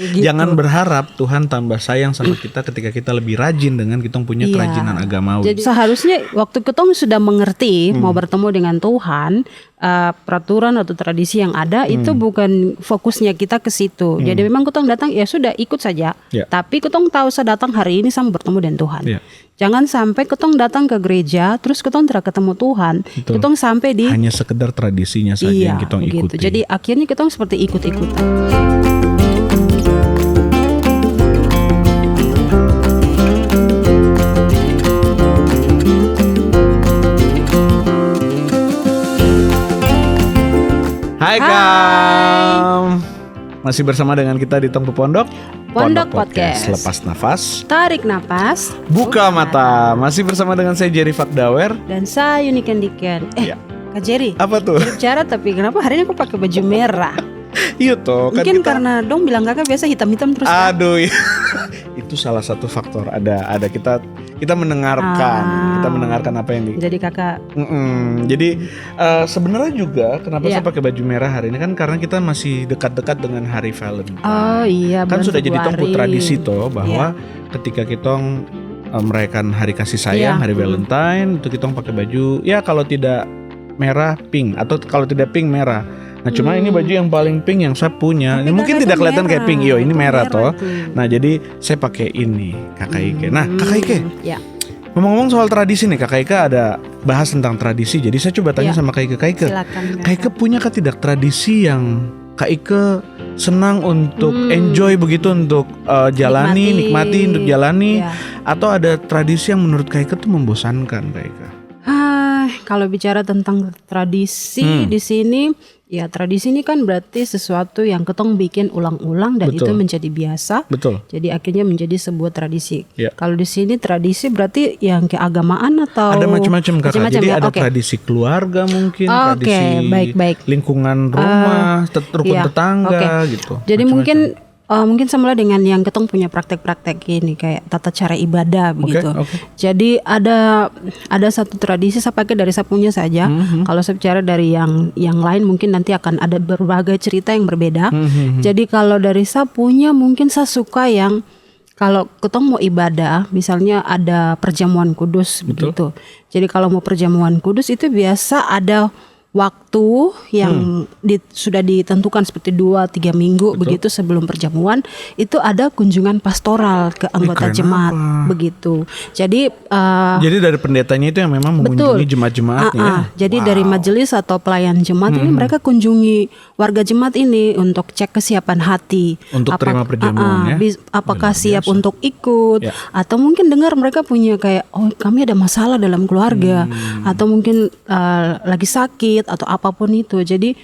Gitu. Jangan berharap Tuhan tambah sayang sama kita ketika kita lebih rajin dengan kita punya kerajinan agamawi. Jadi seharusnya waktu kita sudah mengerti mau bertemu dengan Tuhan, peraturan atau tradisi yang ada itu bukan fokusnya kita ke situ. Jadi memang kita datang ya sudah ikut saja. Tapi kita tahu saya datang hari ini sama bertemu dengan Tuhan. Jangan sampai kita datang ke gereja terus kita tidak ketemu Tuhan. Kita sampai di hanya sekedar tradisinya saja yang kita ikuti. Jadi akhirnya kita seperti ikut-ikutan. Hai Kam, masih bersama dengan kita di Tongpu Pondok Podcast. Lepas nafas, tarik nafas, buka mata. Masih bersama dengan saya Jerry Fakdawer dan saya Uniken Diken. Kak Jerry, apa tuh? Bicara tapi kenapa hari ini aku pakai baju merah? Iya toh. Mungkin kan karena dong bilang kakak biasa hitam-hitam terus. Aduh, itu salah satu faktor. Ada kita mendengarkan apa yang jadi kakak. Jadi sebenarnya juga kenapa saya pakai baju merah hari ini kan karena kita masih dekat-dekat dengan hari Valentine. Oh iya. Kan sudah jadi tongpu tradisi toh bahwa ketika kita merayakan hari kasih sayang, hari Valentine, itu kita pakai baju ya kalau tidak merah pink atau kalau tidak pink merah. Nah cuma ini baju yang paling pink yang saya punya. Ini mungkin tidak kelihatan kayak pink. Yo ini merah toh. Nah jadi saya pakai ini Kakak Ike. Nah Kakak Ike, ngomong-ngomong soal tradisi nih, Kakak Ike ada bahas tentang tradisi. Jadi saya coba tanya sama Kak Ike. Kak Ike punya tidak tradisi yang Kak Ike senang untuk enjoy begitu untuk nikmati untuk jalani, atau ada tradisi yang menurut Kak Ike tuh membosankan Kak Ike? Kalau bicara tentang tradisi di sini, ya tradisi ini kan berarti sesuatu yang ketong bikin ulang-ulang dan itu menjadi biasa. Jadi akhirnya menjadi sebuah tradisi. Kalau di sini tradisi berarti yang keagamaan atau ada macam-macam Kakak. Jadi ada tradisi keluarga mungkin, tradisi lingkungan rumah, rukun tetangga gitu. Jadi mungkin sama dengan yang ketong punya praktek-praktek ini kayak tata cara ibadah begitu. Jadi ada satu tradisi saya pakai dari saya punya saja. Kalau saya bicara dari yang lain mungkin nanti akan ada berbagai cerita yang berbeda. Jadi kalau dari saya punya mungkin saya suka yang kalau ketong mau ibadah, misalnya ada perjamuan kudus begitu. Jadi kalau mau perjamuan kudus itu biasa ada waktu yang sudah ditentukan seperti 2-3 minggu begitu sebelum perjamuan itu ada kunjungan pastoral ke anggota jemaat begitu. Jadi dari pendetanya itu yang memang mengunjungi jemaat-jemaatnya. Jadi dari majelis atau pelayan jemaat ini mereka kunjungi warga jemaat ini untuk cek kesiapan hati untuk terima perjamuan apakah siap untuk ikut atau mungkin dengar mereka punya kayak kami ada masalah dalam keluarga atau mungkin lagi sakit atau apapun itu. Jadi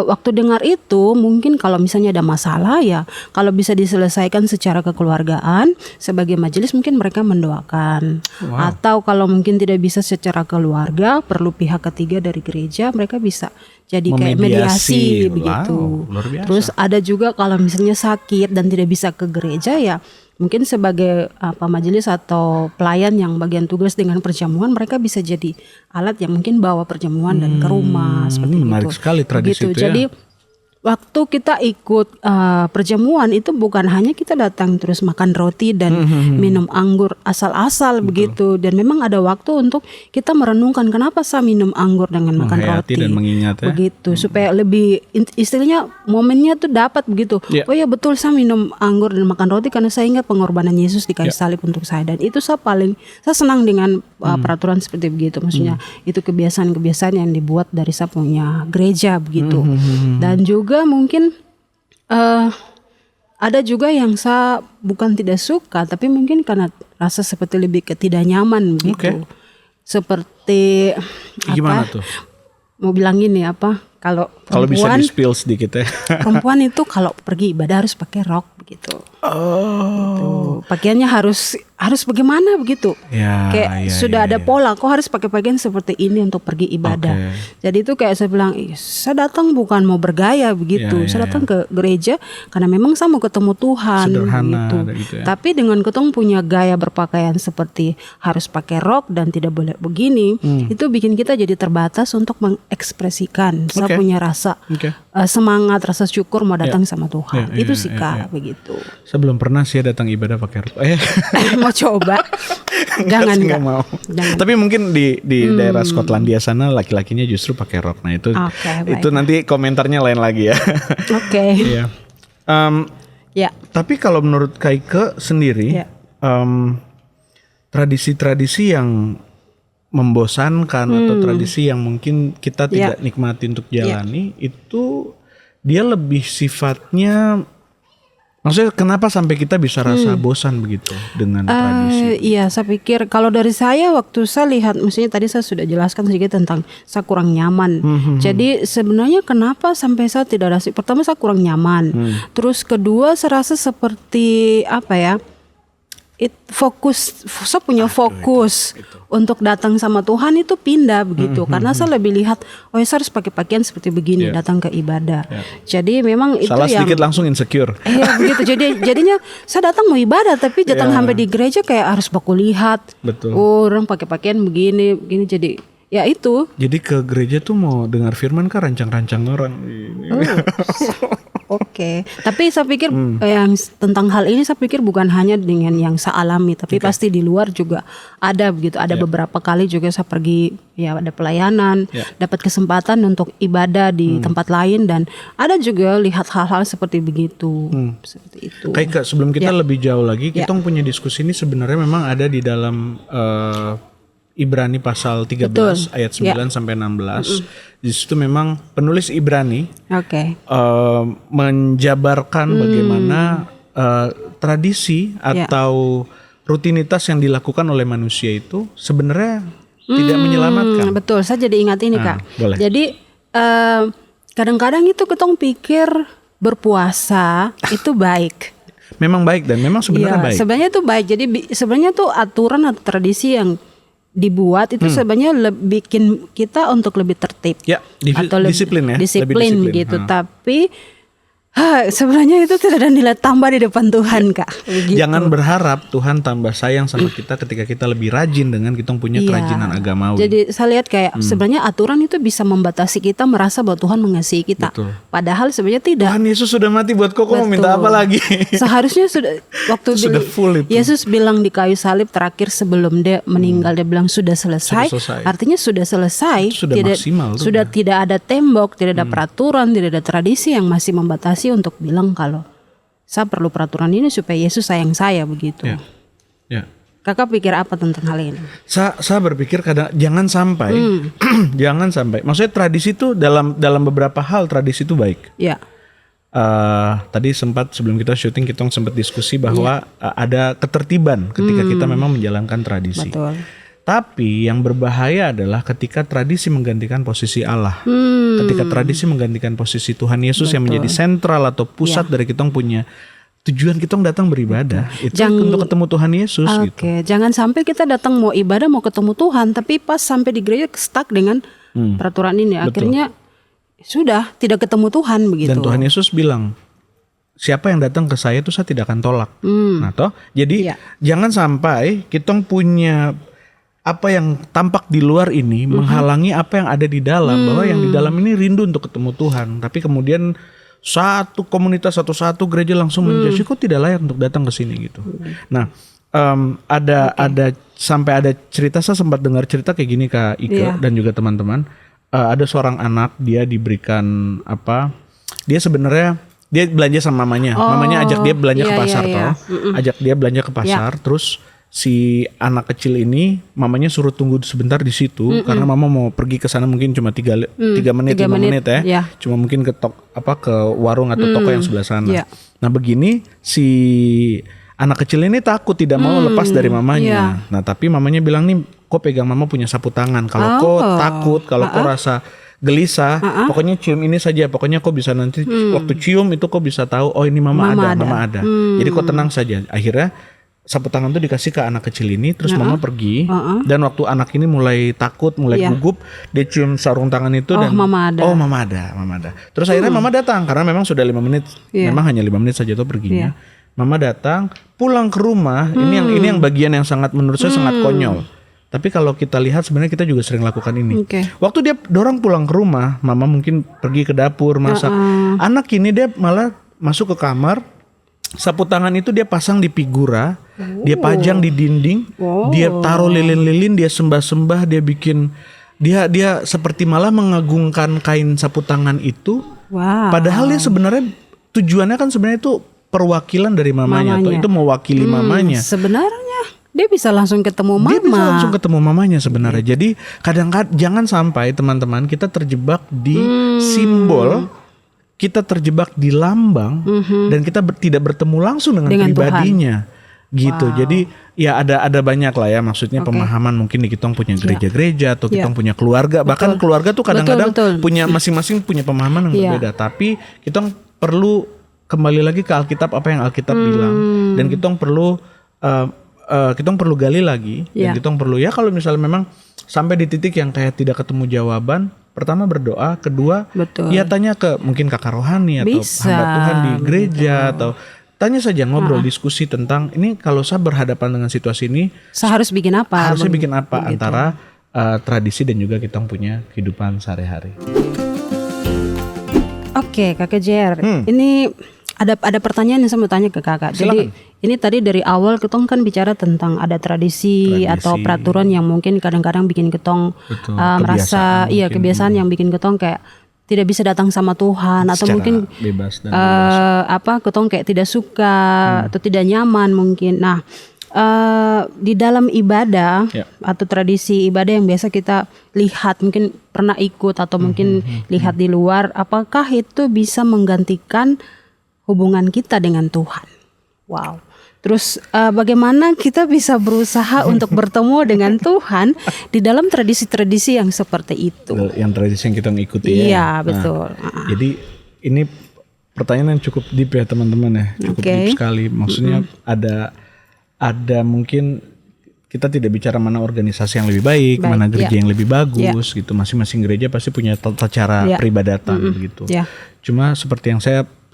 waktu dengar itu mungkin kalau misalnya ada masalah ya kalau bisa diselesaikan secara kekeluargaan sebagai majelis mungkin mereka mendoakan. Atau kalau mungkin tidak bisa secara keluarga perlu pihak ketiga dari gereja mereka bisa jadi kayak mediasi begitu. Terus ada juga kalau misalnya sakit dan tidak bisa ke gereja ya mungkin sebagai majelis atau pelayan yang bagian tugas dengan perjamuan mereka bisa jadi alat yang mungkin bawa perjamuan dan ke rumah seperti itu. Menarik sekali tradisi itu. Jadi waktu kita ikut perjamuan itu bukan hanya kita datang terus makan roti dan minum anggur asal-asal begitu, dan memang ada waktu untuk kita merenungkan kenapa saya minum anggur dengan makan roti dan mengingat begitu supaya lebih istilahnya momennya tuh dapat begitu. Oh ya betul saya minum anggur dan makan roti karena saya ingat pengorbanan Yesus di kayu salib untuk saya, dan itu saya senang dengan peraturan seperti begitu. Maksudnya itu kebiasaan-kebiasaan yang dibuat dari saya punya gereja begitu. Dan juga mungkin ada juga yang saya bukan tidak suka tapi mungkin karena rasa seperti lebih tidak nyaman gitu. Seperti gimana tuh? Mau bilang gini kalau bisa di-spill sedikit ya. Perempuan itu kalau pergi ibadah harus pakai rok begitu. Gitu. Pakaiannya harus harus bagaimana begitu. Ya, sudah ada pola, kok harus pakai pakaian seperti ini untuk pergi ibadah. Jadi itu kayak saya bilang, saya datang bukan mau bergaya begitu. Saya datang ke gereja karena memang saya mau ketemu Tuhan. Sederhana gitu. Tapi dengan ketemu punya gaya berpakaian seperti harus pakai rok dan tidak boleh begini, itu bikin kita jadi terbatas untuk mengekspresikan saya punya rasa semangat, rasa syukur mau datang sama Tuhan. Itu sih Kak, begitu. Saya belum pernah sih datang ibadah pakai rok. Mau coba? Jangan nggak mau. Jangan. Tapi mungkin di daerah Skotlandia sana laki-lakinya justru pakai rok. Nah itu itu nanti komentarnya lain lagi ya. Oke. Ya. Tapi kalau menurut Kaike sendiri, tradisi-tradisi yang membosankan atau tradisi yang mungkin kita tidak nikmati untuk jalani, itu dia lebih sifatnya, maksudnya kenapa sampai kita bisa rasa bosan begitu dengan tradisi? Iya, saya pikir kalau dari saya waktu saya lihat, maksudnya tadi saya sudah jelaskan sedikit tentang saya kurang nyaman. Jadi sebenarnya kenapa sampai saya tidak ada? Pertama saya kurang nyaman. Terus kedua saya rasa seperti apa ya? Saya punya fokus itu. Untuk datang sama Tuhan itu pindah begitu, karena saya lebih lihat, saya harus pakai pakaian seperti begini datang ke ibadah. Jadi memang itu salah sedikit langsung insecure. Begitu. Jadinya saya datang mau ibadah, tapi datang sampai di gereja kayak harus baku lihat. Betul. Orang pakai pakaian begini, jadi. Ya itu. Jadi ke gereja tuh mau dengar firman kah rancang-rancang orang? Oke. Tapi saya pikir yang tentang hal ini saya pikir bukan hanya dengan yang saya alami, tapi pasti di luar juga ada begitu. Ada beberapa kali juga saya pergi, ada pelayanan, dapat kesempatan untuk ibadah di tempat lain, dan ada juga lihat hal-hal seperti begitu. Seperti itu. Kayak sebelum kita lebih jauh lagi, kita punya diskusi ini sebenarnya memang ada di dalam Ibrani pasal 13 ayat 9 sampai 16. Di situ memang penulis Ibrani menjabarkan bagaimana tradisi atau rutinitas yang dilakukan oleh manusia itu sebenarnya tidak menyelamatkan. Betul, saya jadi ingat ini Kak. Boleh. Jadi kadang-kadang itu ketong pikir berpuasa itu baik. Memang baik dan memang sebenarnya baik. Sebenarnya itu baik. Jadi sebenarnya tuh aturan atau tradisi yang dibuat itu sebenarnya bikin kita untuk lebih tertib, atau disiplin disiplin gitu. Tapi sebenarnya itu tidak ada nilai tambah di depan Tuhan Kak. Begitu. Jangan berharap Tuhan tambah sayang sama kita ketika kita lebih rajin dengan kita punya kerajinan agamawi. Jadi saya lihat kayak sebenarnya aturan itu bisa membatasi kita merasa bahwa Tuhan mengasihi kita. Betul. Padahal sebenarnya tidak. Tuhan Yesus sudah mati buat kok mau minta apa lagi? Seharusnya sudah waktu sudah full itu. Yesus bilang di kayu salib terakhir sebelum dia meninggal, dia bilang sudah selesai. Artinya sudah selesai. Sudah maksimal. Sudah tidak ada tembok, tidak ada peraturan, tidak ada tradisi yang masih membatasi untuk bilang kalau saya perlu peraturan ini supaya Yesus sayang saya begitu. Kakak pikir apa tentang hal ini? Saya berpikir kadang jangan sampai, jangan sampai. Maksudnya tradisi itu dalam beberapa hal tradisi itu baik. Tadi sempat sebelum kita syuting kita sempat diskusi bahwa ada ketertiban ketika kita memang menjalankan tradisi. Betul. Tapi yang berbahaya adalah ketika tradisi menggantikan posisi Allah. Ketika tradisi menggantikan posisi Tuhan Yesus yang menjadi sentral atau pusat dari kita punya tujuan kita datang beribadah. Itu untuk ketemu Tuhan Yesus gitu. Jangan sampai kita datang mau ibadah, mau ketemu Tuhan, tapi pas sampai di gereja stuck dengan peraturan ini. Akhirnya sudah tidak ketemu Tuhan begitu. Dan Tuhan Yesus bilang, siapa yang datang ke saya itu saya tidak akan tolak. Nah toh, jadi jangan sampai kita punya apa yang tampak di luar ini menghalangi apa yang ada di dalam, bahwa yang di dalam ini rindu untuk ketemu Tuhan, tapi kemudian satu komunitas satu gereja langsung menjudge, kok tidak layak untuk datang ke sini gitu. Nah, ada sampai ada cerita, saya sempat dengar cerita kayak gini Kak Ike dan juga teman-teman. Ada seorang anak, dia diberikan dia sebenarnya dia belanja sama mamanya. Mamanya ajak dia belanja ke pasar ajak dia belanja ke pasar, terus si anak kecil ini mamanya suruh tunggu sebentar di situ karena mama mau pergi ke sana mungkin cuma 5 menit ya. Cuma mungkin ke ke warung atau toko yang sebelah sana. Nah, begini si anak kecil ini takut, tidak mau lepas dari mamanya. Nah, tapi mamanya bilang nih, kok pegang mama punya sapu tangan. Kalau kok takut, kalau kok rasa gelisah, pokoknya cium ini saja. Pokoknya kok bisa nanti waktu cium itu kok bisa tahu, oh ini mama ada. Jadi kok tenang saja. Akhirnya sapu tangan tuh dikasih ke anak kecil ini, terus mama pergi, dan waktu anak ini mulai takut, mulai gugup, dia cium sarung tangan itu dan mama ada. Terus akhirnya mama datang karena memang sudah 5 menit, memang hanya 5 menit saja tuh perginya. Mama datang, pulang ke rumah. Ini yang bagian yang sangat menurut saya sangat konyol. Tapi kalau kita lihat sebenarnya kita juga sering lakukan ini. Waktu dia dorong pulang ke rumah, mama mungkin pergi ke dapur masak. Anak ini dia malah masuk ke kamar, sapu tangan itu dia pasang di figura, dia pajang di dinding, dia taruh lilin-lilin, dia sembah-sembah, dia bikin, dia seperti malah mengagungkan kain sapu tangan itu. Padahal dia sebenarnya tujuannya kan sebenarnya itu perwakilan dari mamanya. Atau itu mewakili mamanya. Sebenarnya dia bisa langsung ketemu mama. Dia bisa langsung ketemu mamanya sebenarnya. Jadi kadang-kadang jangan sampai teman-teman kita terjebak di simbol, kita terjebak di lambang, dan kita tidak bertemu langsung dengan pribadinya. Tuhan. Gitu. Jadi ya ada banyak lah ya, maksudnya pemahaman mungkin kita punya gereja-gereja atau kita punya keluarga. Bahkan keluarga tuh kadang-kadang punya masing-masing punya pemahaman yang berbeda. Tapi kita perlu kembali lagi ke Alkitab, apa yang Alkitab bilang, dan kita perlu kita perlu gali lagi, dan kita perlu ya kalau misalnya memang sampai di titik yang kayak tidak ketemu jawaban, pertama berdoa, kedua ya tanya ke mungkin kakak rohani atau hamba Tuhan di gereja atau tanya saja, ngobrol, diskusi tentang ini kalau saya berhadapan dengan situasi ini, saya harus bikin apa? Harusnya bikin apa antara tradisi dan juga kita punya kehidupan sehari-hari. Oke, Kakak JR, ini ada pertanyaan yang saya mau tanya ke Kakak. Silakan. Jadi ini tadi dari awal ketong kan bicara tentang ada tradisi atau peraturan yang mungkin kadang-kadang bikin ketong merasa kebiasaan yang bikin ketong kayak tidak bisa datang sama Tuhan atau mungkin bebas dan ketong kayak tidak suka atau tidak nyaman mungkin. Nah, di dalam ibadah atau tradisi ibadah yang biasa kita lihat, mungkin pernah ikut atau mungkin lihat di luar, apakah itu bisa menggantikan hubungan kita dengan Tuhan? Wow. Terus bagaimana kita bisa berusaha untuk bertemu dengan Tuhan di dalam tradisi-tradisi yang seperti itu? Yang tradisi yang kita ikuti ya. Iya, betul. Jadi ini pertanyaan yang cukup deep ya teman-teman ya, cukup deep sekali. Maksudnya ada mungkin kita tidak bicara mana organisasi yang lebih baik, mana gereja yang lebih bagus gitu. Masing-masing gereja pasti punya tata cara peribadatan gitu. Cuma seperti yang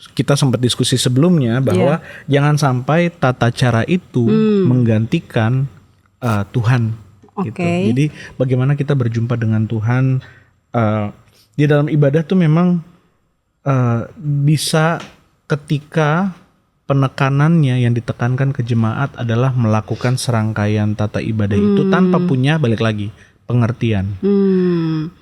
kita sempat diskusi sebelumnya bahwa jangan sampai tata cara itu menggantikan Tuhan gitu. Jadi bagaimana kita berjumpa dengan Tuhan di dalam ibadah tuh memang bisa ketika penekanannya yang ditekankan ke jemaat adalah melakukan serangkaian tata ibadah itu tanpa punya balik lagi pengertian.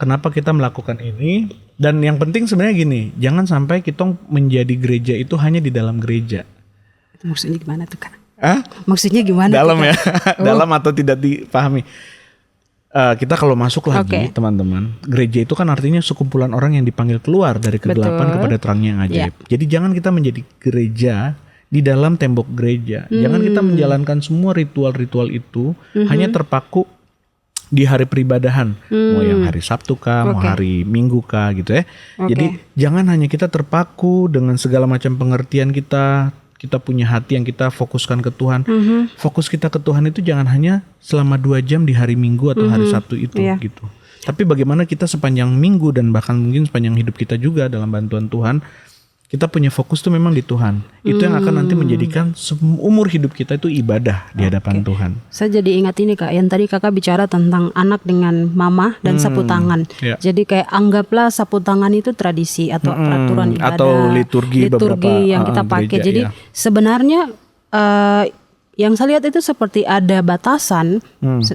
Kenapa kita melakukan ini? Dan yang penting sebenarnya gini, jangan sampai kita menjadi gereja itu hanya di dalam gereja. Maksudnya gimana tuh Kak? Maksudnya gimana? Dalam ya, dalam atau tidak dipahami. Kita kalau masuk lagi teman-teman, gereja itu kan artinya sekumpulan orang yang dipanggil keluar dari kegelapan kepada terangnya yang ajaib. Jadi jangan kita menjadi gereja di dalam tembok gereja. Jangan kita menjalankan semua ritual-ritual itu hanya terpaku di hari peribadahan, mau yang hari Sabtu kah, mau hari Minggu kah gitu ya. Jadi jangan hanya kita terpaku dengan segala macam pengertian kita punya hati yang kita fokuskan ke Tuhan. Fokus kita ke Tuhan itu jangan hanya selama 2 jam di hari Minggu atau hari Sabtu itu gitu. Tapi bagaimana kita sepanjang minggu dan bahkan mungkin sepanjang hidup kita juga dalam bantuan Tuhan, kita punya fokus tuh memang di Tuhan. Itu yang akan nanti menjadikan umur hidup kita itu ibadah di hadapan Tuhan. Saya jadi ingat ini Kak, yang tadi Kakak bicara tentang anak dengan mama dan sapu tangan. Jadi kayak anggaplah sapu tangan itu tradisi atau peraturan ibadah atau liturgi beberapa yang kita pakai. gereja, Jadi sebenarnya yang saya lihat itu seperti ada batasan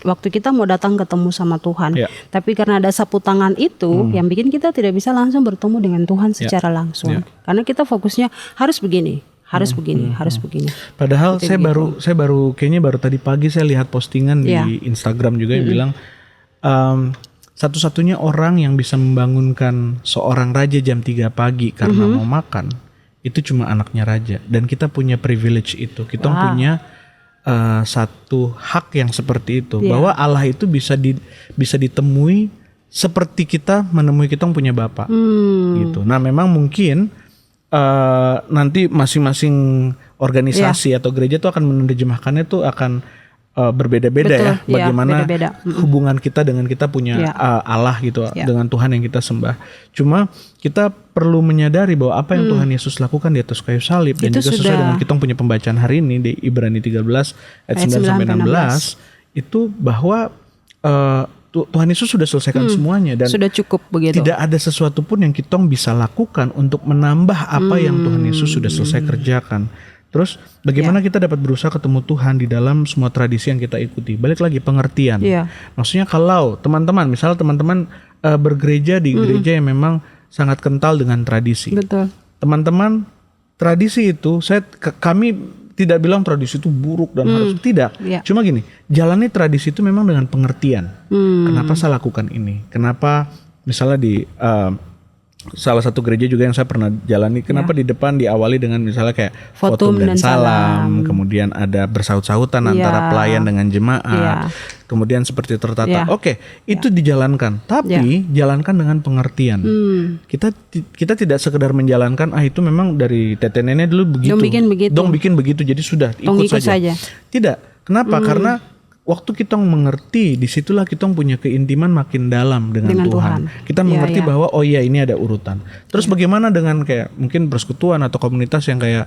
waktu kita mau datang ketemu sama Tuhan. Tapi karena ada sapu tangan itu yang bikin kita tidak bisa langsung bertemu dengan Tuhan secara langsung. Karena kita fokusnya harus begini, harus begini, harus begini. Padahal saya baru kayaknya baru tadi pagi saya lihat postingan di Instagram juga yang bilang satu-satunya orang yang bisa membangunkan seorang raja jam 3 pagi karena mau makan itu cuma anaknya raja, dan kita punya privilege itu. Kita punya satu hak yang seperti itu, bahwa Allah itu bisa ditemui seperti kita menemui kita punya Bapa gitu. Nah memang mungkin nanti masing-masing organisasi atau gereja itu akan menerjemahkannya tuh akan berbeda-beda. Betul, ya. Bagaimana beda-beda. hubungan kita dengan kita punya Allah gitu, dengan Tuhan yang kita sembah. Cuma kita perlu menyadari bahwa apa yang Tuhan Yesus lakukan di atas kayu salib dan Itu juga sesuai dengan kita punya pembacaan hari ini di Ibrani 13 ayat 9 sampai 16 itu bahwa Tuhan Yesus sudah selesaikan semuanya dan sudah cukup begitu. Tidak ada sesuatu pun yang kita bisa lakukan untuk menambah apa yang Tuhan Yesus sudah selesai kerjakan. Terus bagaimana kita dapat berusaha ketemu Tuhan di dalam semua tradisi yang kita ikuti? Balik lagi pengertian. Maksudnya kalau teman-teman, misalnya teman-teman bergereja di gereja yang memang sangat kental dengan tradisi. Betul. Teman-teman, tradisi itu kami tidak bilang tradisi itu buruk dan harus tidak. Cuma gini, jalani tradisi itu memang dengan pengertian. Kenapa saya lakukan ini? Kenapa misalnya di salah satu gereja juga yang saya pernah jalani, kenapa di depan diawali dengan misalnya kayak votum dan salam, kemudian ada bersaut-sautan antara pelayan dengan jemaat, kemudian seperti tertata. Oke, itu dijalankan, tapi jalankan dengan pengertian. Kita tidak sekedar menjalankan, itu memang dari tete nenek dulu begitu, dong bikin begitu, jadi sudah ikut saja. Tidak, kenapa? Karena waktu kita mengerti, disitulah kita punya keintiman makin dalam dengan Tuhan. Kita mengerti bahwa ini ada urutan. Terus bagaimana dengan kayak mungkin persekutuan atau komunitas yang kayak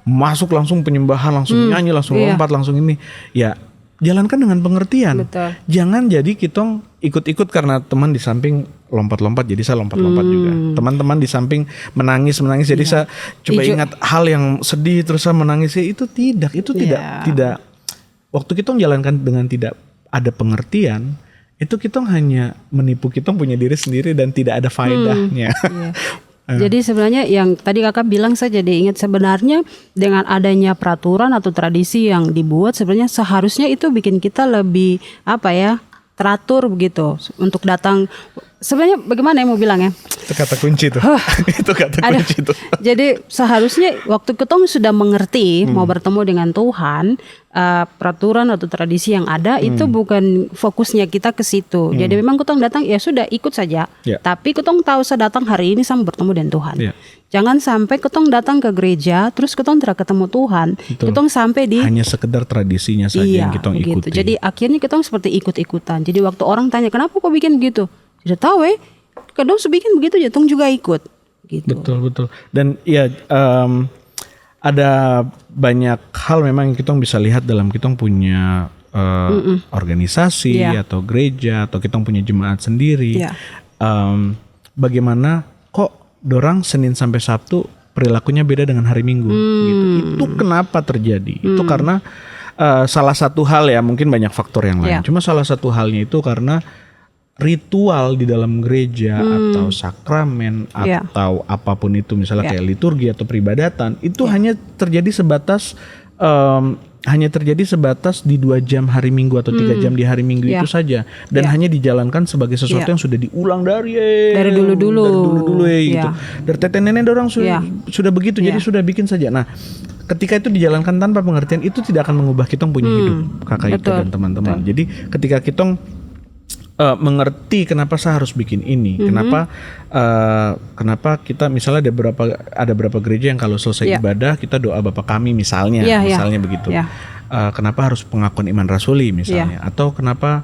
masuk langsung penyembahan, langsung nyanyi, langsung lompat, langsung ini. Ya, jalankan dengan pengertian. Betul. Jangan jadi kita ikut-ikut karena teman di samping lompat-lompat, jadi saya lompat-lompat juga. Teman-teman di samping menangis, jadi saya coba ingat hal yang sedih terus saya menangis. Itu tidak. Waktu kita menjalankan dengan tidak ada pengertian, itu kita hanya menipu kita punya diri sendiri dan tidak ada faedahnya. Jadi sebenarnya yang tadi kakak bilang saya jadi ingat, sebenarnya dengan adanya peraturan atau tradisi yang dibuat sebenarnya seharusnya itu bikin kita lebih teratur begitu untuk datang. Sebenarnya bagaimana mau bilangnya? Itu kata kunci tuh. Itu kata kunci tuh. Jadi seharusnya waktu kita sudah mengerti mau bertemu dengan Tuhan, peraturan atau tradisi yang ada itu bukan fokusnya kita ke situ. Jadi memang kita datang ya sudah ikut saja. Tapi kita tahu saya datang hari ini sama bertemu dengan Tuhan. Jangan sampai kita datang ke gereja terus kita tidak ketemu Tuhan. Kita sampai di hanya sekedar tradisinya saja yang kita ikuti. Jadi akhirnya kita seperti ikut-ikutan. Jadi waktu orang tanya kenapa kok bikin begitu? Tidak tahu kadang bikin begitu ya tong juga ikut gitu. Betul. Dan ya ada banyak hal memang yang kita bisa lihat dalam kita punya organisasi atau gereja atau kita punya jemaat sendiri. Bagaimana kok dorang Senin sampai Sabtu perilakunya beda dengan hari Minggu gitu. Itu kenapa terjadi? Itu karena salah satu hal ya, mungkin banyak faktor yang lain. Cuma salah satu halnya itu karena ritual di dalam gereja atau sakramen atau apapun itu, misalnya kayak liturgi atau peribadatan itu hanya terjadi sebatas di 2 jam hari Minggu atau 3 jam di hari Minggu itu saja, dan hanya dijalankan sebagai sesuatu yang sudah diulang dari dulu gitu. Dari tete nenek orang sudah begitu, jadi sudah bikin saja. Nah, ketika itu dijalankan tanpa pengertian, itu tidak akan mengubah kita punya hidup, kakak itu dan teman-teman. Jadi ketika kita mengerti kenapa saya harus bikin ini, kenapa kita misalnya ada beberapa gereja yang kalau selesai ibadah kita doa Bapa Kami misalnya begitu. Kenapa harus pengakuan iman rasuli misalnya, atau kenapa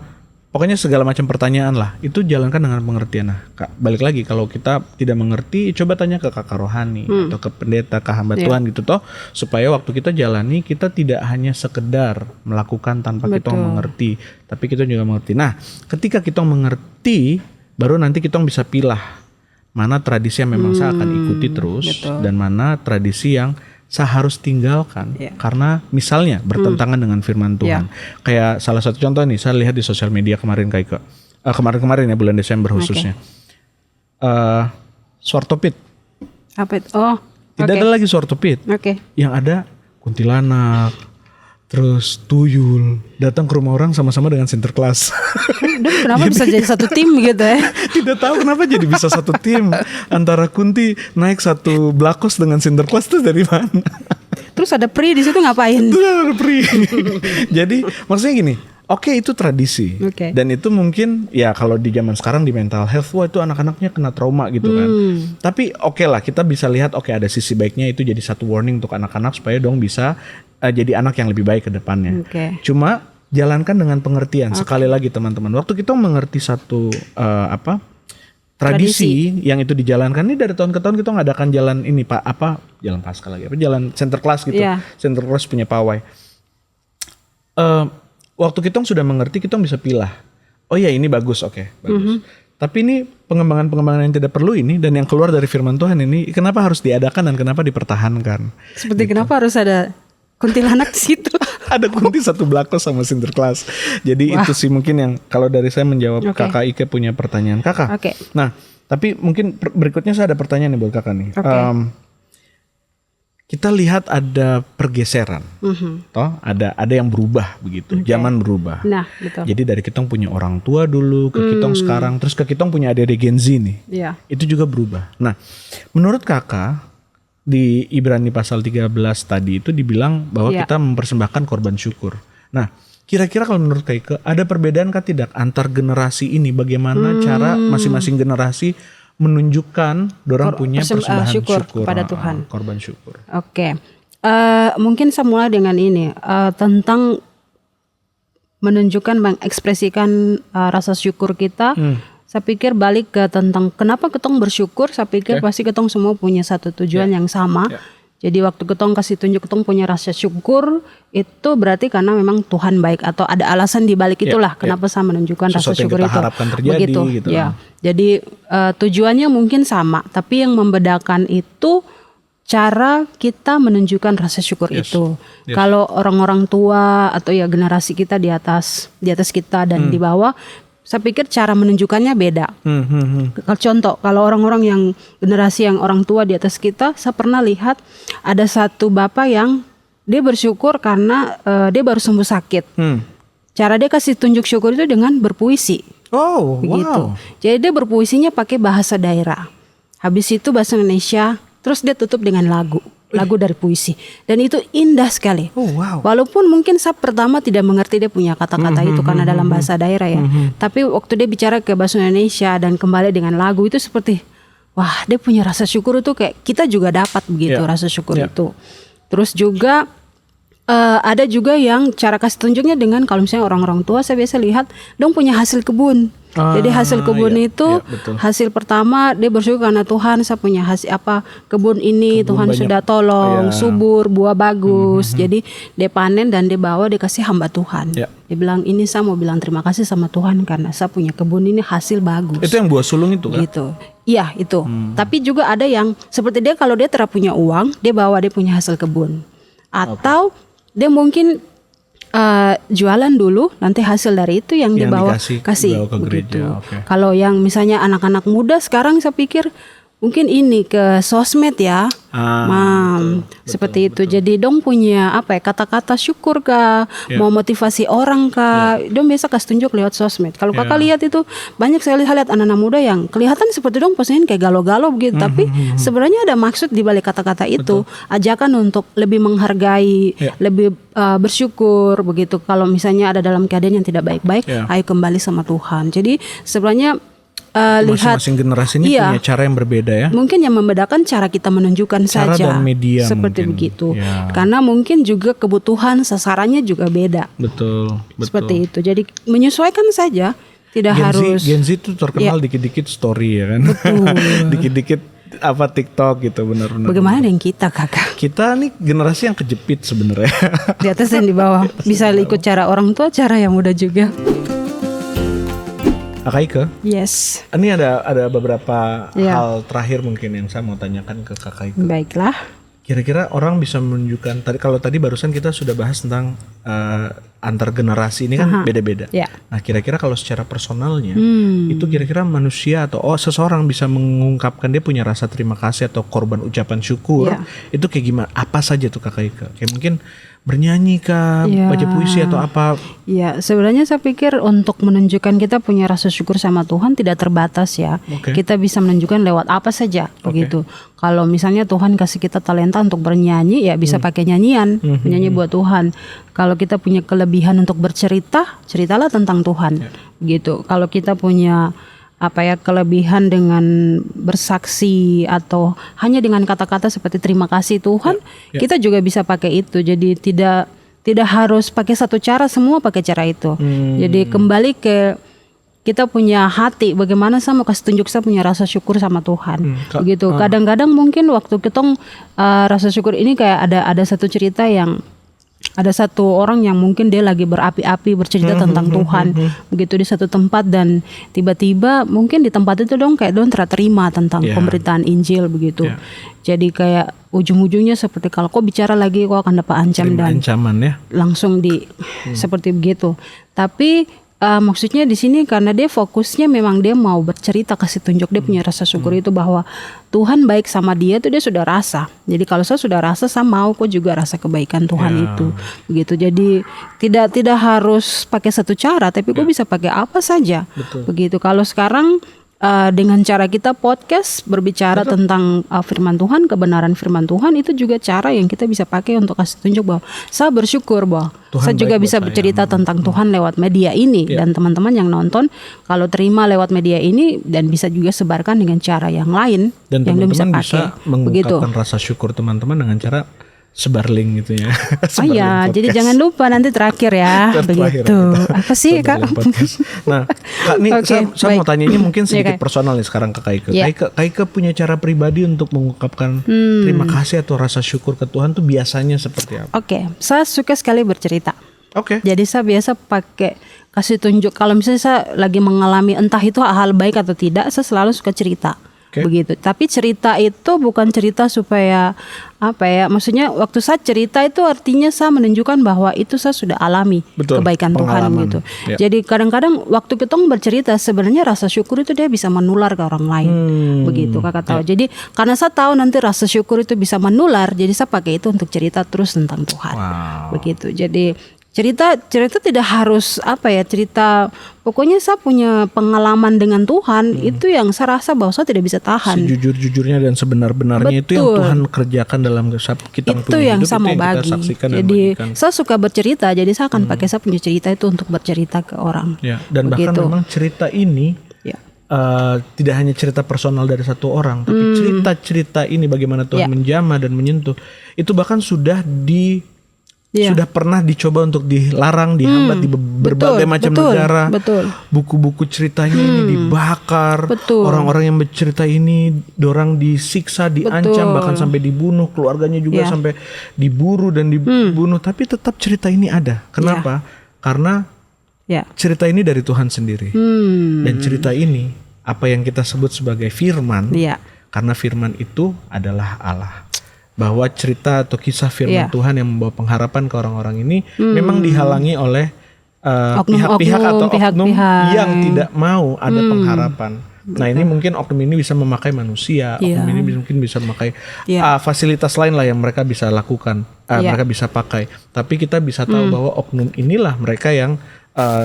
pokoknya segala macam pertanyaan lah itu jalankan dengan pengertian. Nah, balik lagi kalau kita tidak mengerti, coba tanya ke kakak rohani atau ke pendeta, ke hamba Tuhan gitu toh, supaya waktu kita jalani kita tidak hanya sekedar melakukan tanpa kita mengerti, tapi kita juga mengerti. Nah, ketika kita mengerti, baru nanti kita bisa pilah mana tradisi yang memang saya akan ikuti terus dan mana tradisi yang saya harus tinggalkan karena misalnya bertentangan dengan firman Tuhan. Kayak salah satu contoh nih, saya lihat di sosial media kemarin kemarin ya, bulan Desember khususnya. Suartopit. Apa itu? Oh, tidak ada lagi suartopit. Yang ada kuntilanak, terus tuyul, datang ke rumah orang sama-sama dengan Sinterklas. Kenapa bisa jadi satu tim gitu ya? Tidak tahu kenapa jadi bisa satu tim. Antara Kunti naik satu blakos dengan Sinterklas itu dari mana? Terus ada Pri di situ ngapain? Ada Pri. Jadi maksudnya gini, Oke, itu tradisi. Dan itu mungkin ya kalau di zaman sekarang di mental health, wah itu anak-anaknya kena trauma gitu kan. Tapi oke lah, kita bisa lihat ada sisi baiknya, itu jadi satu warning untuk anak-anak supaya dong bisa jadi anak yang lebih baik ke depannya. Cuma jalankan dengan pengertian. Sekali lagi teman-teman, waktu kita mengerti satu tradisi yang itu dijalankan, ini dari tahun ke tahun kita ngadakan jalan ini jalan Paskah lagi, jalan center class gitu. Center class punya pawai. Waktu kita sudah mengerti, kita bisa pilah. Oh iya, ini bagus, bagus. Tapi ini pengembangan-pengembangan yang tidak perlu ini, dan yang keluar dari firman Tuhan ini, kenapa harus diadakan dan kenapa dipertahankan? Seperti gitu. Kenapa harus ada kuntilanak di situ? Ada kunti satu belakang sama Sinterklas. Jadi itu sih mungkin yang kalau dari saya menjawab Kakak Ike punya pertanyaan. Kakak. Nah, tapi mungkin berikutnya saya ada pertanyaan nih buat Kakak nih. Kita lihat ada pergeseran, toh ada yang berubah begitu, zaman berubah. Nah, betul. Jadi dari kita punya orang tua dulu ke kita sekarang, terus ke kita punya adik-adik Gen Z nih, itu juga berubah. Nah, menurut Kakak di Ibrani pasal 13 tadi itu dibilang bahwa kita mempersembahkan korban syukur. Nah, kira-kira kalau menurut Kakak ada perbedaan kah tidak antar generasi ini? Bagaimana cara masing-masing generasi menunjukkan dorang punya persembahan syukur kepada Tuhan, korban syukur. Mungkin semula dengan ini tentang menunjukkan, mengekspresikan rasa syukur kita. Saya pikir balik ke tentang kenapa ketong bersyukur. Saya pikir pasti ketong semua punya satu tujuan yang sama. Jadi waktu ketong kasih tunjuk ketong punya rasa syukur, itu berarti karena memang Tuhan baik atau ada alasan di balik itulah kenapa saya menunjukkan rasa syukur itu. Begitu. Gitu. Jadi tujuannya mungkin sama, tapi yang membedakan itu cara kita menunjukkan rasa syukur itu. Kalau orang-orang tua atau ya generasi kita di atas kita dan di bawah, saya pikir cara menunjukkannya beda. Contoh, kalau orang-orang yang generasi yang orang tua di atas kita, saya pernah lihat ada satu bapak yang dia bersyukur karena dia baru sembuh sakit. Cara dia kasih tunjuk syukur itu dengan berpuisi. Begitu. Jadi dia berpuisinya pakai bahasa daerah. Habis itu bahasa Indonesia, terus dia tutup dengan lagu dari puisi, dan itu indah sekali. Walaupun mungkin saya pertama tidak mengerti dia punya kata-kata itu karena dalam bahasa daerah ya. Tapi waktu dia bicara ke bahasa Indonesia dan kembali dengan lagu itu seperti wah, dia punya rasa syukur itu kayak kita juga dapat begitu rasa syukur itu. Terus juga ada juga yang cara kasih tunjuknya dengan kalau misalnya orang-orang tua saya biasa lihat dong punya hasil kebun. Jadi hasil kebun itu hasil pertama dia bersyukur karena Tuhan saya punya hasil kebun ini kebun Tuhan banyak. Sudah tolong subur buah bagus. Jadi dia panen dan dia bawa dia kasih hamba Tuhan. Dia bilang ini saya mau bilang terima kasih sama Tuhan karena saya punya kebun ini hasil bagus. Itu yang buah sulung itu kan? Gitu. Iya itu. Tapi juga ada yang seperti dia kalau dia tidak punya uang dia bawa dia punya hasil kebun. Atau dia mungkin jualan dulu, nanti hasil dari itu yang dibawa kasih ke gereja. Kalau yang misalnya anak-anak muda sekarang saya pikir mungkin ini ke sosmed ya, seperti itu. Jadi dong punya kata-kata syukur kah, mau motivasi orang kah, dong biasa kasih tunjuk lewat sosmed. Kalau kakak lihat itu banyak sekali lihat anak-anak muda yang kelihatan seperti dong posisinya kayak galau-galau begitu, tapi sebenarnya ada maksud di balik kata-kata itu, ajakan untuk lebih menghargai, lebih bersyukur begitu. Kalau misalnya ada dalam keadaan yang tidak baik-baik, ayo kembali sama Tuhan. Jadi sebenarnya lihat masing-masing generasi ini punya cara yang berbeda ya. Mungkin yang membedakan cara kita menunjukkan cara saja. Dan media seperti mungkin. Begitu. Karena mungkin juga kebutuhan sasarannya juga beda. Betul. Seperti itu. Jadi menyesuaikan saja. Tidak harus. Gen Z itu terkenal dikit-dikit story ya kan. Betul. Dikit-dikit TikTok gitu benar-benar. Bagaimana dengan kita kakak? Kita nih generasi yang kejepit sebenarnya. Di atas dan di bawah. Bisa ikut cara orang tua, cara yang muda juga. Kakak Ike, yes. Ini ada beberapa hal terakhir mungkin yang saya mau tanyakan ke Kakak Ike. Baiklah. Kira-kira orang bisa menunjukkan kalau tadi barusan kita sudah bahas tentang antar generasi ini kan beda-beda. Nah, kira-kira kalau secara personalnya itu kira-kira manusia atau seseorang bisa mengungkapkan dia punya rasa terima kasih atau korban ucapan syukur itu kayak gimana? Apa saja tuh Kakak Ike? Kayak mungkin bernyanyi kah, baca puisi atau apa? Ya, sebenarnya saya pikir untuk menunjukkan kita punya rasa syukur sama Tuhan tidak terbatas ya. Kita bisa menunjukkan lewat apa saja begitu. Kalau misalnya Tuhan kasih kita talenta untuk bernyanyi, ya bisa pakai nyanyian, menyanyi buat Tuhan. Kalau kita punya kelebihan untuk bercerita, ceritalah tentang Tuhan. Begitu. Kalau kita punya kelebihan dengan bersaksi atau hanya dengan kata-kata seperti terima kasih Tuhan, kita juga bisa pakai itu. Jadi tidak harus pakai satu cara, semua pakai cara itu. Jadi kembali ke kita punya hati, bagaimana saya mau kasih tunjuk saya punya rasa syukur sama Tuhan. Begitu. Kadang-kadang mungkin waktu kita rasa syukur ini kayak ada satu cerita yang ada satu orang yang mungkin dia lagi berapi-api bercerita tentang Tuhan begitu di satu tempat, dan tiba-tiba mungkin di tempat itu dong terima tentang pemberitaan Injil begitu. Jadi kayak ujung-ujungnya seperti kalau kau bicara lagi kau akan dapat ancaman langsung seperti begitu. Tapi maksudnya di sini karena dia fokusnya memang dia mau bercerita, kasih tunjuk dia punya rasa syukur itu bahwa Tuhan baik sama dia itu dia sudah rasa. Jadi kalau saya sudah rasa, saya mau kok juga rasa kebaikan Tuhan itu. Begitu. Jadi tidak harus pakai satu cara, tapi kok bisa pakai apa saja. Begitu. Kalau sekarang dengan cara kita podcast berbicara tentang firman Tuhan, kebenaran firman Tuhan, itu juga cara yang kita bisa pakai untuk kasih tunjuk bahwa saya bersyukur bahwa Tuhan saya juga bisa bercerita tentang Tuhan lewat media ini. Dan teman-teman yang nonton kalau terima lewat media ini dan bisa juga sebarkan dengan cara yang lain dan yang teman-teman bisa pakai. Bisa mengungkapkan rasa syukur teman-teman dengan cara sebar link gitu ya. Jadi jangan lupa nanti terakhir ya. Begitu. Apa sih Kak? Nah, Kak, nih saya mau tanya ini mungkin sedikit personal nih sekarang ke Kaike. Kaike punya cara pribadi untuk mengungkapkan terima kasih atau rasa syukur ke Tuhan tuh biasanya seperti apa? Saya suka sekali bercerita. Jadi saya biasa pakai kasih tunjuk. Kalau misalnya saya lagi mengalami entah itu hal baik atau tidak, saya selalu suka cerita. Begitu. Tapi cerita itu bukan cerita supaya maksudnya waktu saya cerita itu artinya saya menunjukkan bahwa itu saya sudah alami kebaikan Tuhan gitu. Jadi kadang-kadang waktu kita bercerita sebenarnya rasa syukur itu dia bisa menular ke orang lain. Begitu Kakak tahu. Jadi karena saya tahu nanti rasa syukur itu bisa menular, jadi saya pakai itu untuk cerita terus tentang Tuhan. Begitu. Jadi cerita tidak harus cerita, pokoknya saya punya pengalaman dengan Tuhan itu yang saya rasa bahwa saya tidak bisa tahan. Sejujur-jujurnya dan sebenar-benarnya itu yang Tuhan kerjakan dalam kita itu punya yang hidup, saya mau bagi. Jadi saya suka bercerita, jadi saya akan pakai saya punya cerita itu untuk bercerita ke orang. Dan bahkan memang cerita ini tidak hanya cerita personal dari satu orang, tapi cerita-cerita ini bagaimana Tuhan menjamah dan menyentuh itu bahkan sudah sudah pernah dicoba untuk dilarang, dihambat di berbagai macam negara. Buku-buku ceritanya ini dibakar. Orang-orang yang bercerita ini dorang disiksa, diancam, bahkan sampai dibunuh. Keluarganya juga sampai diburu dan dibunuh. Tapi tetap cerita ini ada. Kenapa? Karena cerita ini dari Tuhan sendiri. Dan cerita ini apa yang kita sebut sebagai firman. Karena firman itu adalah Allah. Bahwa cerita atau kisah firman Tuhan yang membawa pengharapan ke orang-orang ini memang dihalangi oleh pihak-pihak atau oknum yang tidak mau ada pengharapan. Nah ini mungkin oknum ini bisa memakai manusia, oknum ini mungkin bisa memakai fasilitas lain lah yang mereka bisa lakukan, mereka bisa pakai. Tapi kita bisa tahu bahwa oknum inilah mereka yang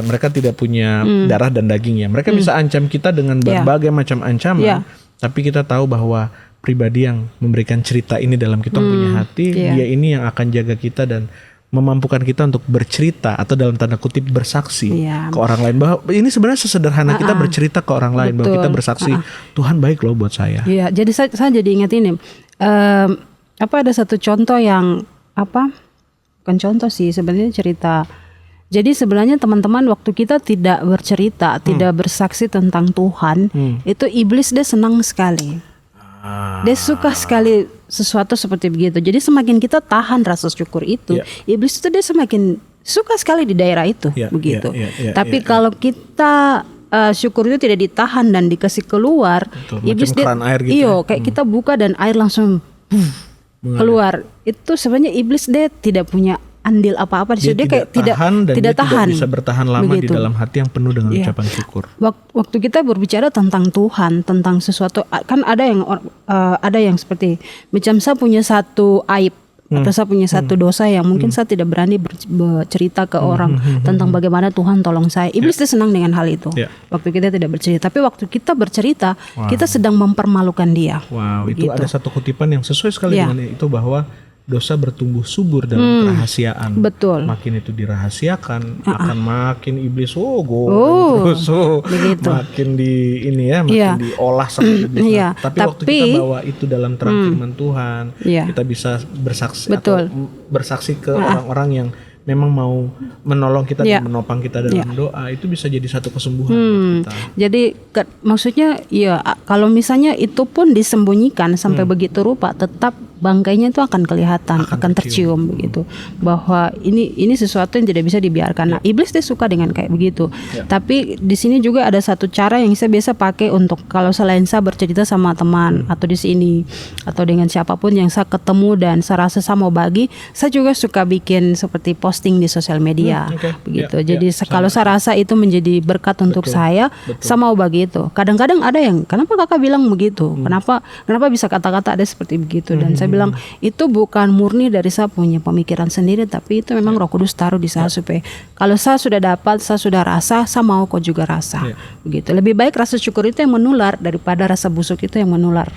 mereka tidak punya darah dan dagingnya. Mereka bisa ancam kita dengan berbagai macam ancaman, tapi kita tahu bahwa pribadi yang memberikan cerita ini dalam kita punya hati, dia ini yang akan jaga kita dan memampukan kita untuk bercerita atau dalam tanda kutip bersaksi ke orang lain. Bahwa ini sebenarnya sesederhana kita bercerita ke orang lain, bahwa kita bersaksi Tuhan baik loh buat saya. Jadi saya jadi ingat ini, ada satu contoh yang bukan contoh sih sebenarnya cerita. Jadi sebenarnya teman-teman waktu kita tidak bercerita, tidak bersaksi tentang Tuhan, itu iblis dia senang sekali. Dia suka sekali sesuatu seperti begitu. Jadi semakin kita tahan rasa syukur itu, iblis itu dia semakin suka sekali di daerah itu, begitu. Tapi kalau kita syukur itu tidak ditahan dan dikasih keluar, iblis dia, kayak kita buka dan air langsung keluar. Itu sebenarnya iblis dia tidak punya andil apa-apa di situ. Dia kayak tidak tahan, bisa bertahan lama di dalam hati yang penuh dengan ucapan syukur. Waktu kita berbicara tentang Tuhan, tentang sesuatu, kan ada yang seperti macam saya punya satu aib atau saya punya satu dosa yang mungkin saya tidak berani bercerita ke orang tentang bagaimana Tuhan tolong saya. Iblis dia senang dengan hal itu. Waktu kita tidak bercerita, tapi waktu kita bercerita, kita sedang mempermalukan dia. Wow, itu ada satu kutipan yang sesuai sekali dengan itu, bahwa dosa bertumbuh subur dalam kerahasiaan. Betul. Makin itu dirahasiakan, akan makin iblis terus makin makin diolah sampai iblis. Tapi waktu kita bawa itu dalam terang firman Tuhan, kita bisa bersaksi atau bersaksi ke orang-orang yang memang mau menolong kita dan menopang kita dalam doa, itu bisa jadi satu kesembuhan buat kita. Jadi maksudnya kalau misalnya itu pun disembunyikan sampai begitu rupa, tetap bangkainya itu akan kelihatan, akan tercium begitu, bahwa ini sesuatu yang tidak bisa dibiarkan. Nah, iblis dia suka dengan kayak begitu. Tapi di sini juga ada satu cara yang saya biasa pakai untuk kalau selain saya bercerita sama teman atau di sini atau dengan siapapun yang saya ketemu dan saya rasa saya mau bagi, saya juga suka bikin seperti posting di sosial media begitu. Jadi kalau saya rasa itu menjadi berkat untuk saya mau bagi itu. Kadang-kadang ada yang, kenapa kakak bilang begitu? Kenapa bisa kata-kata ada seperti begitu? Dan saya bilang itu bukan murni dari saya punya pemikiran sendiri, tapi itu memang Roh Kudus taruh di saya supaya kalau saya sudah dapat, saya sudah rasa, saya mau kau juga rasa. Begitu. Lebih baik rasa syukur itu yang menular daripada rasa busuk itu yang menular.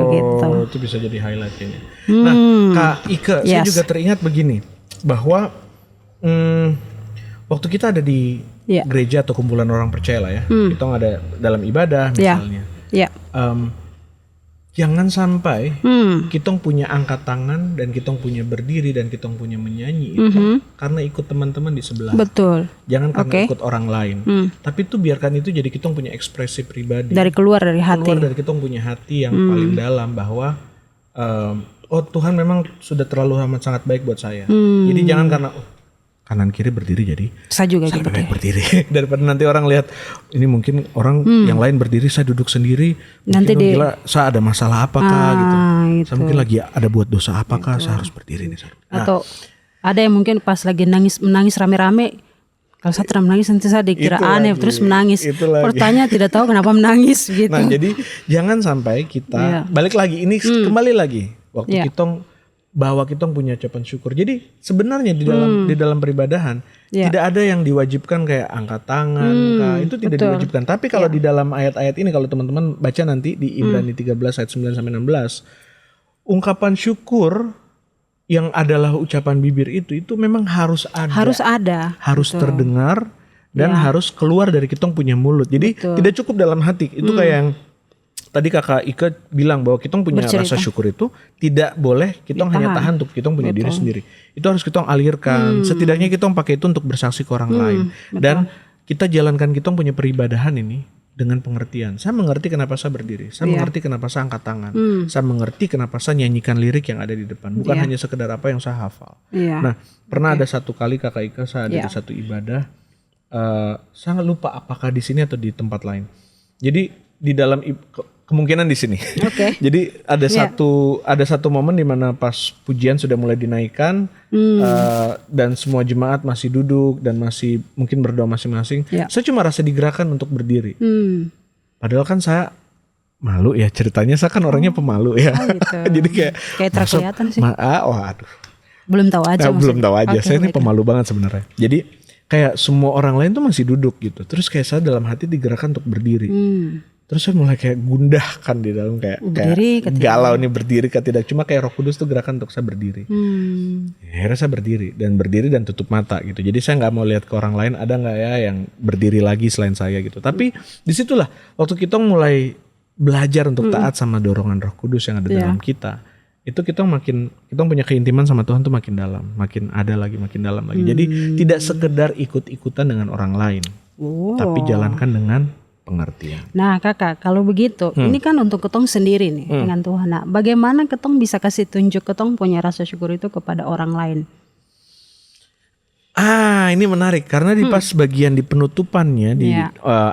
Begitu. Itu bisa jadi highlight kayaknya. Nah, Kak Ike, saya juga teringat begini, bahwa waktu kita ada di gereja atau kumpulan orang percaya lah ya, kita ada dalam ibadah misalnya. Jangan sampai kita punya angkat tangan dan kita punya berdiri dan kita punya menyanyi itu karena ikut teman-teman di sebelah. Betul. Jangan karena ikut orang lain. Tapi itu biarkan itu jadi kita punya ekspresi pribadi. Keluar dari hati. Keluar dari kita punya hati yang paling dalam, bahwa Tuhan memang sudah terlalu amat sangat baik buat saya. Jadi jangan karena kanan kiri berdiri jadi saya juga gitu berdiri. Daripada nanti orang lihat ini mungkin orang yang lain berdiri, saya duduk sendiri, nanti gila saya ada masalah apakah gitu. Saya mungkin lagi ada buat dosa apakah saya harus berdiri nih. Atau ada yang mungkin pas lagi menangis rame-rame, kalau saya tidak menangis nanti saya dikira aneh terus menangis. Pertanyaan tidak tahu kenapa menangis gitu. Nah, jadi jangan sampai kita balik lagi ini kembali lagi waktu kita bahwa kita punya ucapan syukur. Jadi sebenarnya di dalam peribadahan tidak ada yang diwajibkan kayak angkat tangan, itu tidak diwajibkan. Tapi kalau di dalam ayat-ayat ini, kalau teman-teman baca nanti di Ibrani 13 ayat 9 sampai 16, ungkapan syukur yang adalah ucapan bibir itu memang harus ada. Harus terdengar dan harus keluar dari kita punya mulut. Jadi tidak cukup dalam hati. Itu kayak yang tadi Kakak Ike bilang, bahwa kita punya rasa syukur itu tidak boleh kita hanya tahan untuk kita punya diri sendiri. Itu harus kita alirkan. Setidaknya kita pakai itu untuk bersaksi ke orang lain. Dan kita jalankan kita punya peribadahan ini dengan pengertian. Saya mengerti kenapa saya berdiri. Saya mengerti kenapa saya angkat tangan. Saya mengerti kenapa saya nyanyikan lirik yang ada di depan. Bukan hanya sekedar apa yang saya hafal. Nah, pernah ada satu kali Kakak Ike saya ada di satu ibadah. Saya lupa apakah di sini atau di tempat lain. Jadi di dalam kemungkinan di sini. Jadi ada satu momen di mana pas pujian sudah mulai dinaikkan dan semua jemaat masih duduk dan masih mungkin berdoa masing-masing. Saya cuma rasa digerakkan untuk berdiri. Padahal kan saya malu ya, ceritanya saya kan orangnya pemalu ya. Gitu. Jadi kayak terkelihatan sih. Waduh. Belum tahu aja. Saya ini pemalu banget sebenarnya. Jadi kayak semua orang lain tuh masih duduk gitu. Terus kayak saya dalam hati digerakkan untuk berdiri. Terus saya mulai kayak gundah kan di dalam kayak galau nih, berdiri kan tidak, cuma kayak Roh Kudus tuh gerakan untuk saya berdiri. Akhirnya saya berdiri dan tutup mata gitu. Jadi saya nggak mau lihat ke orang lain ada nggak ya yang berdiri lagi selain saya gitu. Tapi disitulah waktu kita mulai belajar untuk taat sama dorongan Roh Kudus yang ada dalam kita. Itu kita punya keintiman sama Tuhan tuh makin dalam, makin ada lagi, makin dalam lagi. Jadi tidak sekedar ikut-ikutan dengan orang lain, tapi jalankan dengan pengertian. Nah kakak, kalau begitu ini kan untuk ketong sendiri nih dengan Tuhan. Nah, bagaimana ketong bisa kasih tunjuk ketong punya rasa syukur itu kepada orang lain? Ini menarik karena di pas bagian di penutupannya di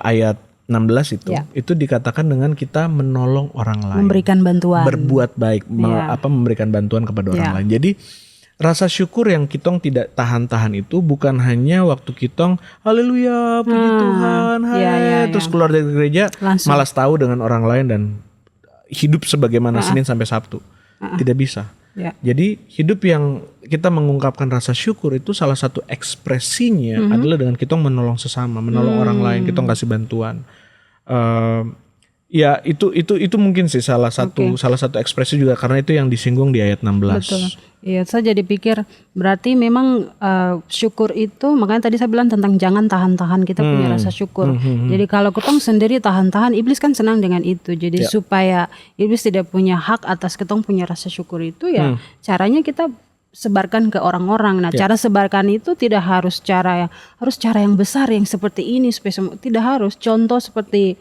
ayat 16 itu dikatakan dengan kita menolong orang lain, memberikan bantuan, berbuat baik, memberikan bantuan kepada orang lain. Jadi rasa syukur yang kitong tidak tahan-tahan itu bukan hanya waktu kitong haleluya puji Tuhan terus keluar dari gereja langsung malas tahu dengan orang lain dan hidup sebagaimana Senin sampai Sabtu. Tidak bisa. Ya. Jadi hidup yang kita mengungkapkan rasa syukur itu salah satu ekspresinya adalah dengan kita menolong sesama, menolong orang lain, kita kasih bantuan. Ya itu mungkin sih salah satu ekspresi juga, karena itu yang disinggung di ayat 16. Betul. Iya, saya jadi pikir berarti memang syukur itu, makanya tadi saya bilang tentang jangan tahan-tahan kita punya rasa syukur. Jadi kalau ketong sendiri tahan-tahan, iblis kan senang dengan itu. Jadi supaya iblis tidak punya hak atas ketong punya rasa syukur itu, ya caranya kita sebarkan ke orang-orang. Nah, cara sebarkan itu tidak harus cara yang besar yang seperti ini supaya tidak harus. Contoh seperti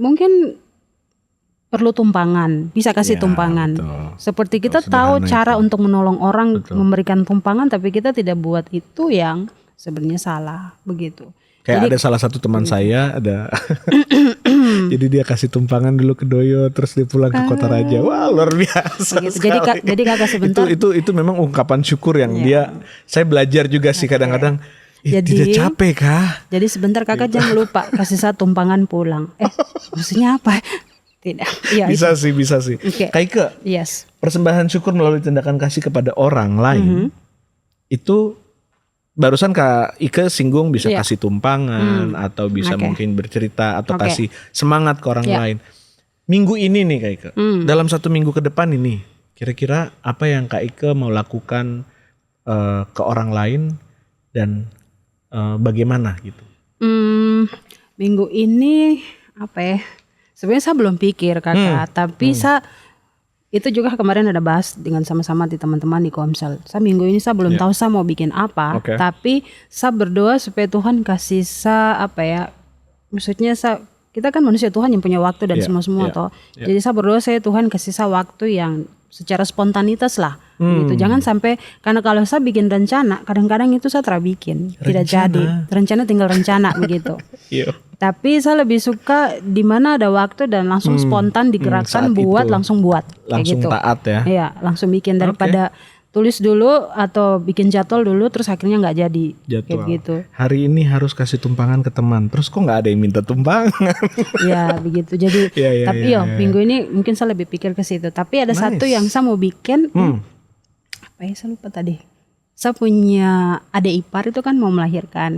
mungkin perlu tumpangan, bisa kasih tumpangan. Betul. Seperti kita tahu cara untuk menolong orang, memberikan tumpangan, tapi kita tidak buat itu yang sebenarnya salah, begitu. Kayak ada salah satu teman saya ada, jadi dia kasih tumpangan dulu ke Doyo, terus dia pulang ke Kota Raja. Wah, luar biasa. Jadi kakak sebentar. Itu memang ungkapan syukur yang saya belajar juga sih kadang-kadang. Tidak capek kah? Jadi sebentar kakak jangan lupa kasih saya tumpangan pulang. Maksudnya apa? Tidak. Ya, bisa sih. Okay. Kaike. Yes. Persembahan syukur melalui tindakan kasih kepada orang lain itu barusan Kak Ike singgung bisa kasih tumpangan atau bisa mungkin bercerita atau kasih semangat ke orang lain. Minggu ini nih Kak Ike, dalam 1 minggu ke depan ini, kira-kira apa yang Kak Ike mau lakukan ke orang lain dan bagaimana gitu? Minggu ini apa ya? Sebenarnya saya belum pikir kakak, tapi saya itu juga kemarin ada bahas dengan sama-sama di teman-teman di Komsel. Saya minggu ini saya belum tahu saya mau bikin apa, tapi saya berdoa supaya Tuhan kasih saya maksudnya kita kan manusia Tuhan yang punya waktu dan semua toh. Jadi saya berdoa Tuhan kasih saya waktu yang secara spontanitas lah. Gitu. Jangan sampai, karena kalau saya bikin rencana, kadang-kadang itu saya bikin tidak jadi. Rencana tinggal rencana begitu. Tapi saya lebih suka di mana ada waktu dan langsung spontan digerakkan langsung buat. Langsung gitu. Taat ya. Iya, langsung bikin daripada tulis dulu atau bikin jadwal dulu terus akhirnya nggak jadi. Jadwal. Kayak gitu. Hari ini harus kasih tumpangan ke teman. Terus kok nggak ada yang minta tumpangan? Ya begitu. Jadi tapi minggu ini mungkin saya lebih pikir ke situ. Tapi ada satu yang saya mau bikin. Saya lupa tadi. Saya punya adik ipar itu kan mau melahirkan.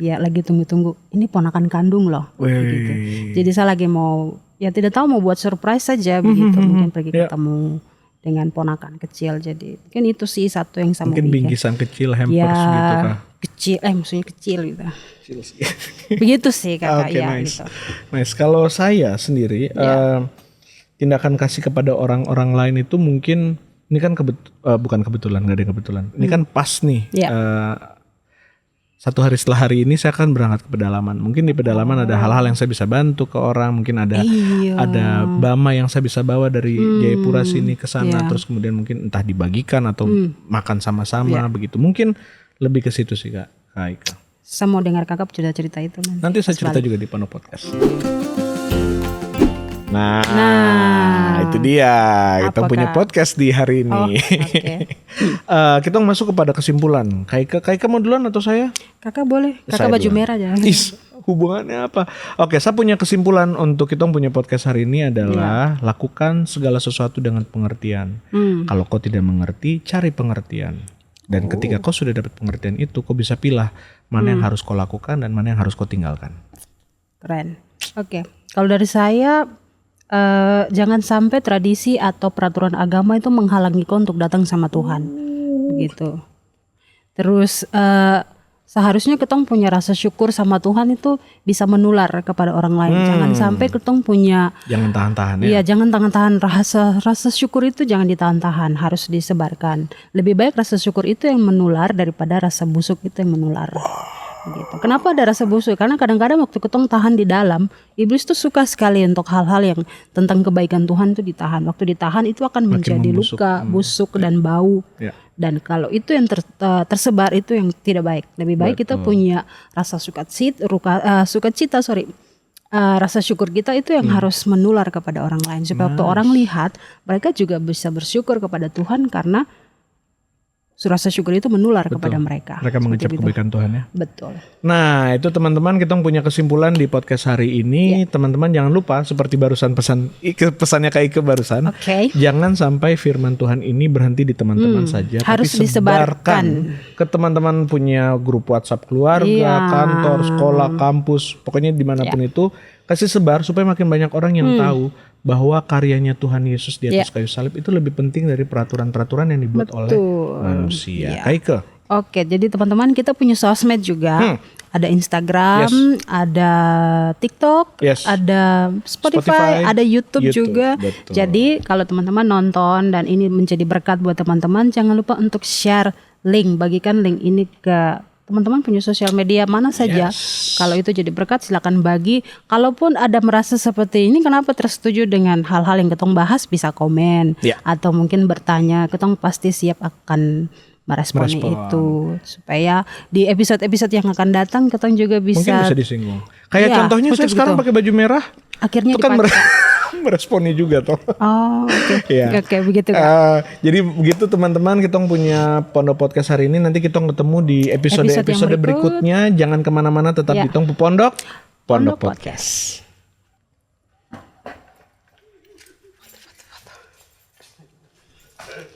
Ya lagi tunggu-tunggu. Ini ponakan kandung loh. Begitu. Jadi saya lagi mau, tidak tahu mau buat surprise saja begitu. Mungkin pergi ketemu dengan ponakan kecil. Jadi mungkin itu sih satu yang saya mau bikin. Mungkin bingkisan kecil, hampers gitu kah? Kecil, maksudnya kecil gitu. Kecil sih. Begitu sih kakak. Nice. Gitu. Nice. Kalau saya sendiri tindakan kasih kepada orang-orang lain itu mungkin ini kan bukan kebetulan, nggak ada yang kebetulan. Ini kan pas nih. Satu hari setelah hari ini saya akan berangkat ke pedalaman. Mungkin di pedalaman ada hal-hal yang saya bisa bantu ke orang. Mungkin ada bama yang saya bisa bawa dari Jayapura sini ke sana. Terus kemudian mungkin entah dibagikan atau makan sama-sama begitu. Mungkin lebih ke situ sih Kak Ika. Saya mau dengar kakak cerita itu. Nanti saya cerita juga di Pano Podcast. Nah, itu dia kita punya podcast di hari ini. Kita masuk kepada kesimpulan. Kaika mau duluan atau saya? Kakak boleh. Kakak baju merah aja. Hubungannya apa? Oke, saya punya kesimpulan untuk kita punya podcast hari ini adalah lakukan segala sesuatu dengan pengertian. Kalau kau tidak mengerti, cari pengertian. Dan ketika kau sudah dapat pengertian itu, kau bisa pilih mana yang harus kau lakukan dan mana yang harus kau tinggalkan. Keren. Oke. Kalau dari saya, jangan sampai tradisi atau peraturan agama itu menghalangi kau untuk datang sama Tuhan, begitu. Terus seharusnya kita punya rasa syukur sama Tuhan itu bisa menular kepada orang lain. Jangan sampai kita punya, jangan tahan-tahan ya. Iya, jangan tahan-tahan rasa syukur itu jangan ditahan-tahan, harus disebarkan. Lebih baik rasa syukur itu yang menular daripada rasa busuk itu yang menular. Gitu. Kenapa ada rasa busuk? Karena kadang-kadang waktu ketong tahan di dalam, iblis tuh suka sekali untuk hal-hal yang tentang kebaikan Tuhan itu ditahan. Waktu ditahan itu akan menjadi luka, busuk dan bau. Dan kalau itu yang tersebar itu yang tidak baik. Lebih baik kita punya rasa rasa syukur kita itu yang harus menular kepada orang lain. Supaya waktu orang lihat, mereka juga bisa bersyukur kepada Tuhan karena rasa syukur itu menular kepada mereka. Mereka mengecap kebaikan Tuhan ya. Betul. Nah itu teman-teman, kita punya kesimpulan di podcast hari ini. Teman-teman jangan lupa seperti barusan pesannya Kak Ike barusan. Jangan sampai firman Tuhan ini berhenti di teman-teman saja. Harus tapi disebarkan ke teman-teman punya grup WhatsApp keluarga, kantor, sekolah, kampus. Pokoknya dimanapun itu kasih sebar supaya makin banyak orang yang tahu bahwa karyanya Tuhan Yesus di atas kayu salib itu lebih penting dari peraturan-peraturan yang dibuat oleh manusia. Kak Ike. Oke, jadi teman-teman kita punya sosmed juga. Ada Instagram, ada TikTok, ada Spotify, ada YouTube juga. Betul. Jadi kalau teman-teman nonton dan ini menjadi berkat buat teman-teman, jangan lupa untuk share link, bagikan link ini ke teman-teman punya sosial media mana saja. Kalau itu jadi berkat silakan bagi. Kalaupun ada merasa seperti ini kenapa tersetuju dengan hal-hal yang ketong bahas, bisa komen atau mungkin bertanya. Ketong pasti siap akan merespon itu supaya di episode-episode yang akan datang ketong juga mungkin bisa disinggung. Kayak contohnya saya sekarang pakai baju merah. Akhirnya itu kan meresponnya juga toh. Oh, oke. Oke, begitu kan. Jadi begitu teman-teman, kita punya Pondok Podcast hari ini. Nanti kita ketemu di episode berikutnya. Jangan kemana-mana, tetap di Pondok Podcast.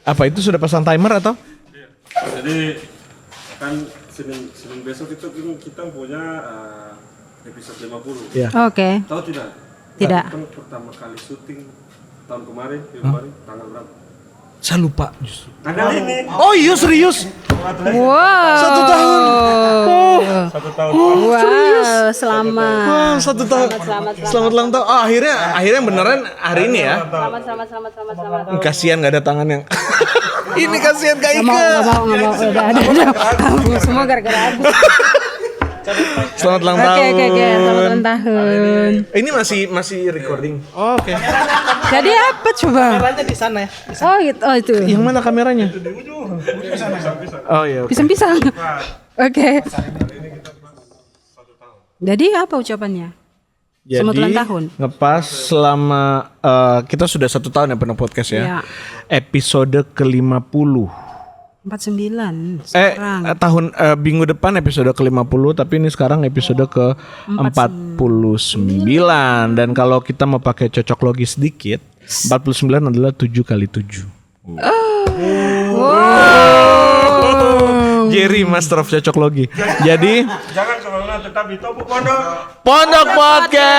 Apa itu sudah pasang timer atau? Jadi kan Senin besok itu kita punya episode 50. Oke. Tahu tidak? Tidak. Kan pertama kali syuting tahun kemarin, tanggal berapa? Saya lupa justru. Tanggal ini. Oh iya serius? Wow. 1 tahun. Satu tahun. Wow, selamat. Wah, 1 tahun. Selamat ulang tahun. Oh, akhirnya beneran hari ini ya. Selamat. Kasihan nggak ada tangan yang. Ini kasihan Kak Ike. Nggak mau. Udah ada. Semua gara-gara aku. Selamat ulang tahun. Oke. Selamat ulang tahun. Ini masih recording. Oh, oke. Jadi apa coba? Kameranya di sana ya. Oh gitu. Oh itu. Yang mana kameranya? Oh iya. Pisang-pisang. Oke. Jadi apa ucapannya? Selamat ulang tahun. Ngepas selama kita sudah 1 tahun ya Pondok Podcast ya. Episode ke-50. 49 sekarang. Tahun minggu depan episode ke-50, tapi ini sekarang episode ke-49. Dan kalau kita mau pakai cocok logi sedikit, 49 adalah 7 kali 7. Jerry Master of cocok logi. Jadi Jangan kemana-mana, tetap di Pondok Podcast.